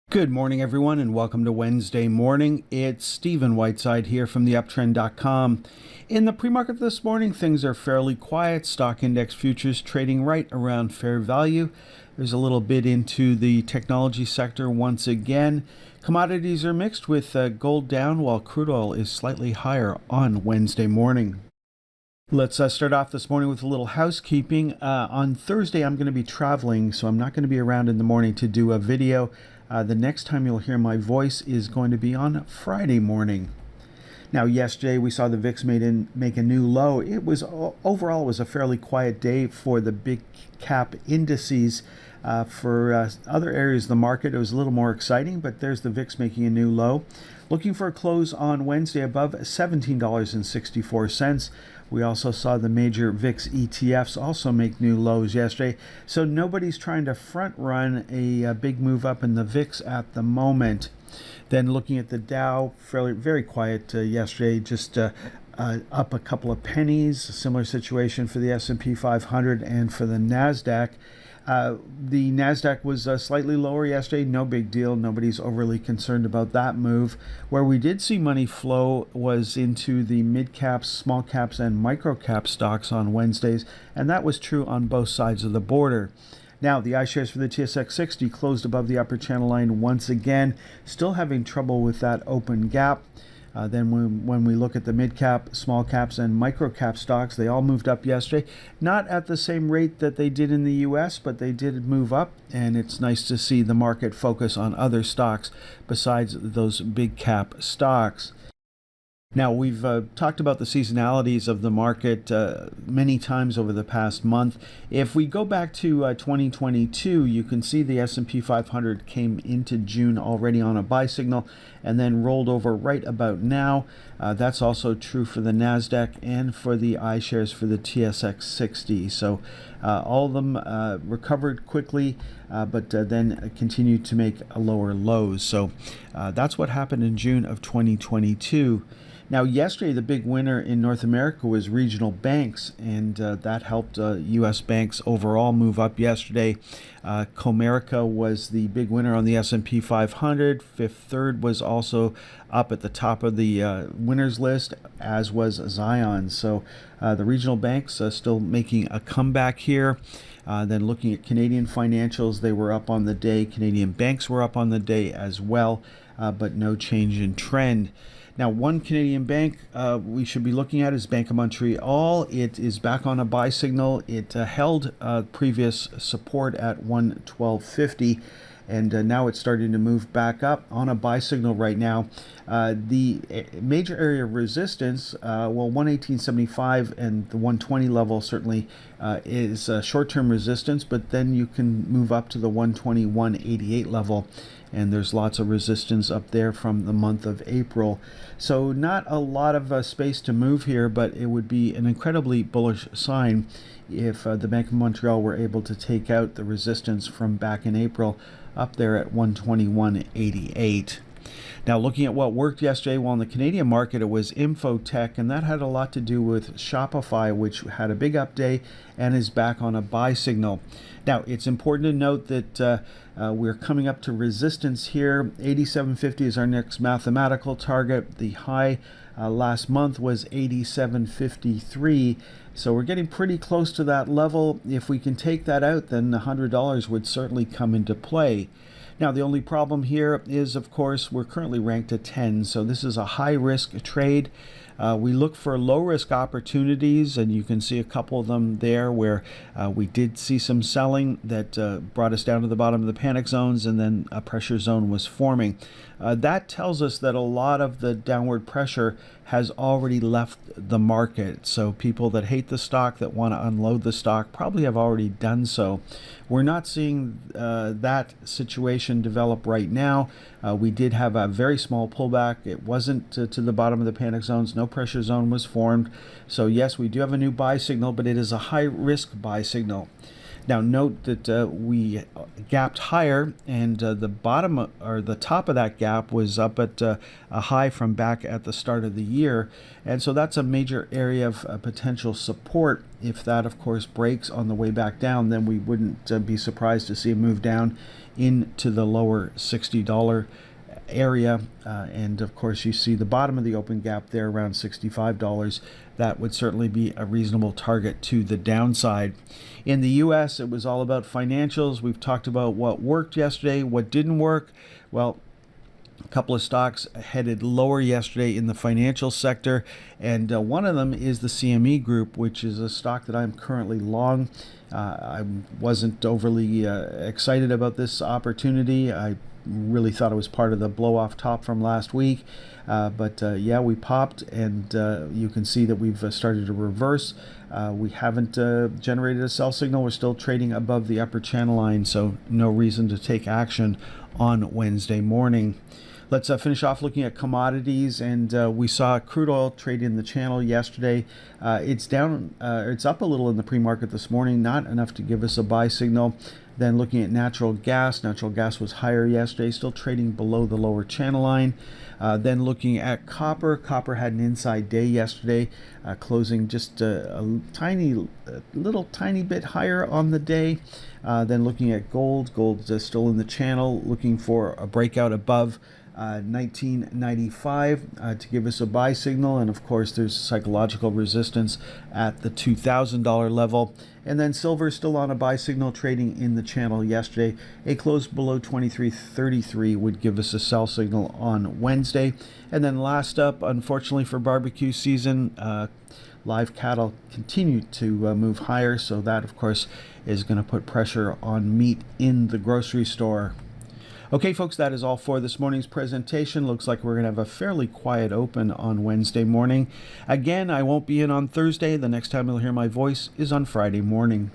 Good morning, everyone, and welcome to Wednesday morning. It's Stephen Whiteside here from theuptrend.com. In the pre-market this morning, things are fairly quiet. Stock index futures trading right around fair value. There's a little bit into the technology sector once again. Commodities are mixed with gold down while crude oil is slightly higher on Wednesday morning. Let's start off this morning with a little housekeeping. On Thursday, I'm going to be traveling, so I'm not going to be around in the morning to do a video. The next time you'll hear my voice is going to be on Friday morning. Now, yesterday we saw the VIX make a new low. It was overall it was a fairly quiet day for the big cap indices. For other areas of the market, it was a little more exciting, but there's the VIX making a new low. Looking for a close on Wednesday above $17.64. We also saw the major VIX ETFs also make new lows yesterday. So nobody's trying to front run a big move up in the VIX at the moment. Then looking at the Dow, very quiet yesterday, just up a couple of pennies. A similar situation for the S&P 500 and for the NASDAQ. The NASDAQ was slightly lower yesterday. No big deal. Nobody's overly concerned about that move. Where we did see money flow was into the mid caps, small caps, and micro cap stocks on Wednesdays, and that was true on both sides of the border. Now, the iShares for the TSX 60 closed above the upper channel line once again, still having trouble with that open gap. Then when we look at the mid-cap, small caps, and micro-cap stocks, they all moved up yesterday. Not at the same rate that they did in the U.S., but they did move up, and it's nice to see the market focus on other stocks besides those big-cap stocks. Now, we've talked about the seasonalities of the market many times over the past month. If we go back to 2022, you can see the S&P 500 came into June already on a buy signal and then rolled over right about now. That's also true for the NASDAQ and for the iShares for the TSX 60. So all of them recovered quickly, but then continued to make lower lows. So that's what happened in June of 2022. Now, yesterday, the big winner in North America was regional banks, and that helped U.S. banks overall move up yesterday. Comerica was the big winner on the S&P 500. Fifth Third was also up at the top of the winners list, as was Zion. So the regional banks still making a comeback here. Then looking at Canadian financials, they were up on the day. Canadian banks were up on the day as well, but no change in trend. Now, one Canadian bank we should be looking at is Bank of Montreal. It is back on a buy signal. It held previous support at 112.50, and now it's starting to move back up on a buy signal right now. The major area of resistance, 118.75 and the 120 level certainly is short-term resistance, but then you can move up to the 121.88 level. And there's lots of resistance up there from the month of April. So not a lot of space to move here, but it would be an incredibly bullish sign if the Bank of Montreal were able to take out the resistance from back in April up there at 121.88. Now, looking at what worked yesterday, well, in the Canadian market, it was Infotech, and that had a lot to do with Shopify, which had a big up day and is back on a buy signal. Now, it's important to note that we're coming up to resistance here. 87.50 is our next mathematical target. The high last month was 87.53, so we're getting pretty close to that level. If we can take that out, then $100 would certainly come into play. Now, the only problem here is, of course, we're currently ranked at 10, so this is a high-risk trade. We look for low-risk opportunities, and you can see a couple of them there where we did see some selling that brought us down to the bottom of the panic zones, and then a pressure zone was forming. That tells us that a lot of the downward pressure has already left the market. So people that hate the stock, that want to unload the stock, probably have already done so. We're not seeing that situation develop right now. We did have a very small pullback. It wasn't to the bottom of the panic zones. No pressure zone was formed. So yes, we do have a new buy signal, but it is a high risk buy signal. Now note that we gapped higher, and the bottom or the top of that gap was up at a high from back at the start of the year, and so that's a major area of potential support. If that, of course, breaks on the way back down, then we wouldn't be surprised to see a move down into the lower $60 area, and of course you see the bottom of the open gap there around $65. That would certainly be a reasonable target to the downside. In the US, it was all about financials. We've talked about what worked yesterday, what didn't work. Well, a couple of stocks headed lower yesterday in the financial sector, and one of them is the CME Group, which is a stock that I'm currently long. I wasn't overly excited about this opportunity. I really thought it was part of the blow off top from last week, but yeah, we popped, and you can see that we've started to reverse. We haven't generated a sell signal. We're still trading above the upper channel line, so no reason to take action on Wednesday morning. Let's finish off looking at commodities, and we saw crude oil trade in the channel yesterday. It's down, it's up a little in the pre-market this morning, not enough to give us a buy signal. Then looking at natural gas was higher yesterday, still trading below the lower channel line. Then looking at copper had an inside day yesterday, closing just a little tiny bit higher on the day. Then looking at gold's still in the channel, looking for a breakout above 1995 to give us a buy signal, and of course there's psychological resistance at the $2,000 level. And then silver still on a buy signal, trading in the channel yesterday. A close below 23.33 would give us a sell signal on Wednesday. And then last up, unfortunately for barbecue season, live cattle continue to move higher, so that of course is going to put pressure on meat in the grocery store. Okay, folks, that is all for this morning's presentation. Looks like we're going to have a fairly quiet open on Wednesday morning. Again, I won't be in on Thursday. The next time you'll hear my voice is on Friday morning.